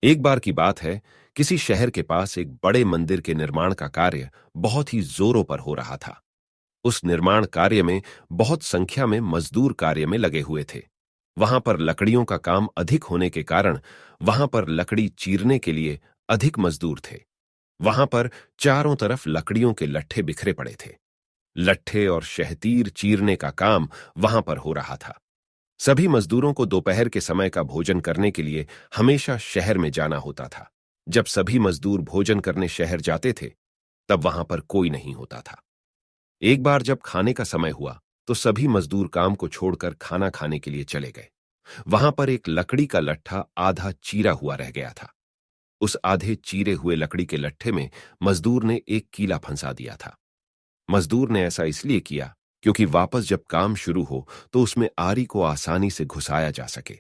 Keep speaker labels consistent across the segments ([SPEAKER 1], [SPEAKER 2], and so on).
[SPEAKER 1] एक बार की बात है, किसी शहर के पास एक बड़े मंदिर के निर्माण का कार्य बहुत ही जोरों पर हो रहा था। उस निर्माण कार्य में बहुत संख्या में मजदूर कार्य में लगे हुए थे। वहां पर लकड़ियों का काम अधिक होने के कारण वहां पर लकड़ी चीरने के लिए अधिक मजदूर थे। वहां पर चारों तरफ लकड़ियों के लट्ठे बिखरे पड़े थे। लट्ठे और शहतीर चीरने का काम वहां पर हो रहा था। सभी मजदूरों को दोपहर के समय का भोजन करने के लिए हमेशा शहर में जाना होता था। जब सभी मजदूर भोजन करने शहर जाते थे, तब वहां पर कोई नहीं होता था। एक बार जब खाने का समय हुआ, तो सभी मजदूर काम को छोड़कर खाना खाने के लिए चले गए। वहां पर एक लकड़ी का लट्ठा आधा चीरा हुआ रह गया था। उस आधे चीरे हुए लकड़ी के लट्ठे में मजदूर ने एक कीला फंसा दिया था। मजदूर ने ऐसा इसलिए किया क्योंकि वापस जब काम शुरू हो तो उसमें आरी को आसानी से घुसाया जा सके।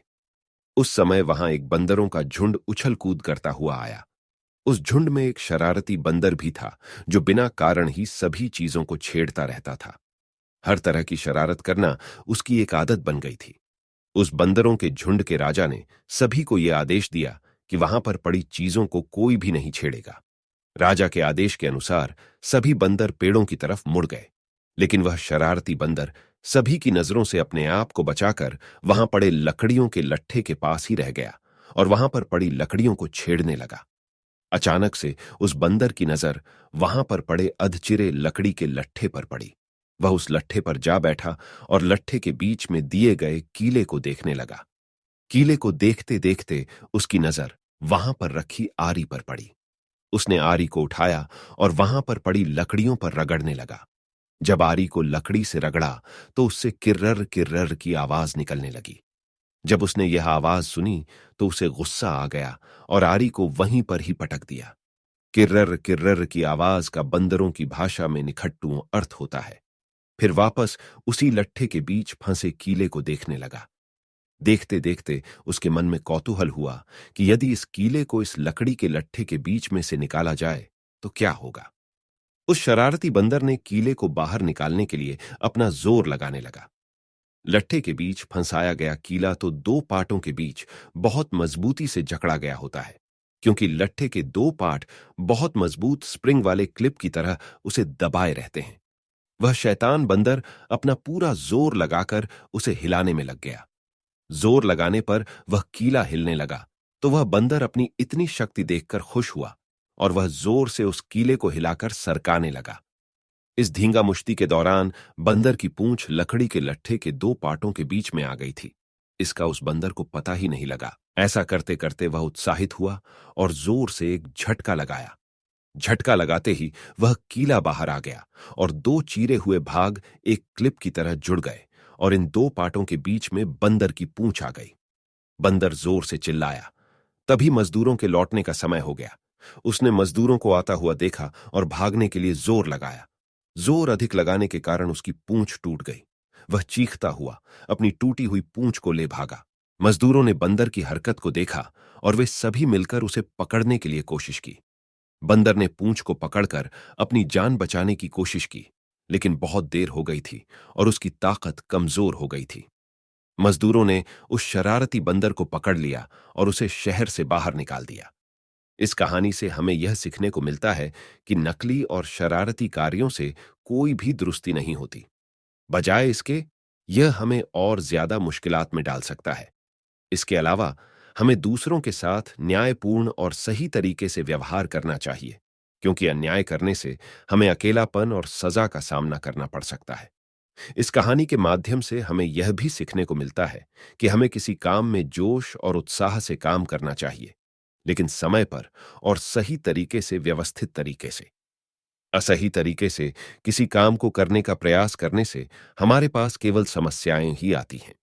[SPEAKER 1] उस समय वहां एक बंदरों का झुंड उछल कूद करता हुआ आया। उस झुंड में एक शरारती बंदर भी था, जो बिना कारण ही सभी चीजों को छेड़ता रहता था। हर तरह की शरारत करना उसकी एक आदत बन गई थी। उस बंदरों के झुंड के राजा ने सभी को यह आदेश दिया कि वहां पर पड़ी चीजों को कोई भी नहीं छेड़ेगा। राजा के आदेश के अनुसार सभी बंदर पेड़ों की तरफ मुड़ गए, लेकिन वह शरारती बंदर सभी की नजरों से अपने आप को बचाकर वहां पड़े लकड़ियों के लट्ठे के पास ही रह गया और वहां पर पड़ी लकड़ियों को छेड़ने लगा। अचानक से उस बंदर की नजर वहां पर पड़े अधचिरे लकड़ी के लट्ठे पर पड़ी। वह उस लट्ठे पर जा बैठा और लट्ठे के बीच में दिए गए कीले को देखने लगा। कीले को देखते देखते उसकी नजर वहां पर रखी आरी पर पड़ी। उसने आरी को उठाया और वहां पर पड़ी लकड़ियों पर रगड़ने लगा। जब आरी को लकड़ी से रगड़ा तो उससे किर्रर किर्रर की आवाज निकलने लगी। जब उसने यह आवाज सुनी तो उसे गुस्सा आ गया और आरी को वहीं पर ही पटक दिया। किर्रर किर्रर की आवाज का बंदरों की भाषा में निखट्टू अर्थ होता है। फिर वापस उसी लट्ठे के बीच फंसे कीले को देखने लगा। देखते देखते उसके मन में कौतूहल हुआ कि यदि इस कीले को इस लकड़ी के लट्ठे के बीच में से निकाला जाए तो क्या होगा। उस शरारती बंदर ने कीले को बाहर निकालने के लिए अपना जोर लगाने लगा। लट्ठे के बीच फंसाया गया कीला तो दो पार्टों के बीच बहुत मजबूती से जकड़ा गया होता है, क्योंकि लट्ठे के दो पार्ट बहुत मजबूत स्प्रिंग वाले क्लिप की तरह उसे दबाए रहते हैं। वह शैतान बंदर अपना पूरा जोर लगाकर उसे हिलाने में लग गया। जोर लगाने पर वह कीला हिलने लगा, तो वह बंदर अपनी इतनी शक्ति देखकर खुश हुआ और वह जोर से उस कीले को हिलाकर सरकाने लगा। इस धींगा मुश्ती के दौरान बंदर की पूंछ लकड़ी के लट्ठे के दो पार्टों के बीच में आ गई थी। इसका उस बंदर को पता ही नहीं लगा। ऐसा करते करते वह उत्साहित हुआ और जोर से एक झटका लगाया। झटका लगाते ही वह कीला बाहर आ गया और दो चीरे हुए भाग एक क्लिप की तरह जुड़ गए और इन दो पार्टों के बीच में बंदर की पूंछ आ गई। बंदर जोर से चिल्लाया। तभी मजदूरों के लौटने का समय हो गया। उसने मजदूरों को आता हुआ देखा और भागने के लिए जोर लगाया। जोर अधिक लगाने के कारण उसकी पूंछ टूट गई। वह चीखता हुआ अपनी टूटी हुई पूंछ को ले भागा। मजदूरों ने बंदर की हरकत को देखा और वे सभी मिलकर उसे पकड़ने के लिए कोशिश की। बंदर ने पूंछ को पकड़कर अपनी जान बचाने की कोशिश की, लेकिन बहुत देर हो गई थी और उसकी ताकत कमजोर हो गई थी। मजदूरों ने उस शरारती बंदर को पकड़ लिया और उसे शहर से बाहर निकाल दिया। इस कहानी से हमें यह सीखने को मिलता है कि नकली और शरारती कार्यों से कोई भी दुरुस्ती नहीं होती। बजाय इसके, यह हमें और ज्यादा मुश्किलात में डाल सकता है। इसके अलावा हमें दूसरों के साथ न्यायपूर्ण और सही तरीके से व्यवहार करना चाहिए, क्योंकि अन्याय करने से हमें अकेलापन और सजा का सामना करना पड़ सकता है। इस कहानी के माध्यम से हमें यह भी सीखने को मिलता है कि हमें किसी काम में जोश और उत्साह से काम करना चाहिए, लेकिन समय पर और सही तरीके से, व्यवस्थित तरीके से। असही तरीके से किसी काम को करने का प्रयास करने से हमारे पास केवल समस्याएं ही आती हैं।